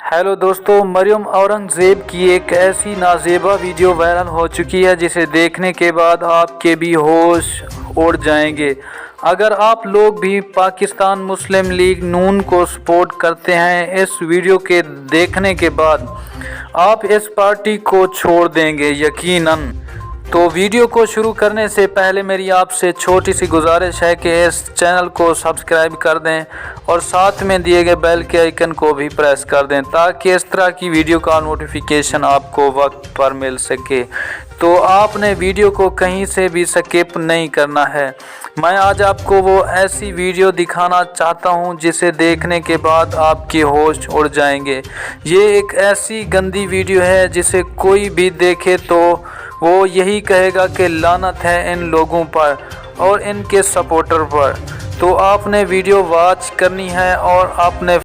Hello दोस्तों, मरियम औरंगज़ेब की एक ऐसी नाज़ेबा वीडियो वायरल हो चुकी है जिसे देखने के बाद आपके भी होश उड़ जाएंगे। अगर आप लोग भी पाकिस्तान मुस्लिम लीग नून को सपोर्ट करते हैं, इस वीडियो के देखने के बाद आप इस पार्टी को छोड़ देंगे यकीनन। तो वीडियो को शुरू करने से पहले मेरी आपसे छोटी सी गुजारिश है कि इस चैनल को सब्सक्राइब कर दें और साथ में दिए गए बेल के आइकन को भी प्रेस कर दें ताकि इस तरह की वीडियो का नोटिफिकेशन आपको वक्त पर मिल सके। तो आपने वीडियो को कहीं से भी स्किप नहीं करना है। मैं आज आपको वो ऐसी वीडियो दिखाना चाहता हूं जिसे देखने के बाद आपके होश उड़ जाएंगे। ये एक ऐसी गंदी वीडियो है जिसे कोई भी देखे तो वो यही कहेगा कि लानत है इन लोगों पर और इनके सपोर्टर पर। तो आपने वीडियो वॉच करनी है और आपने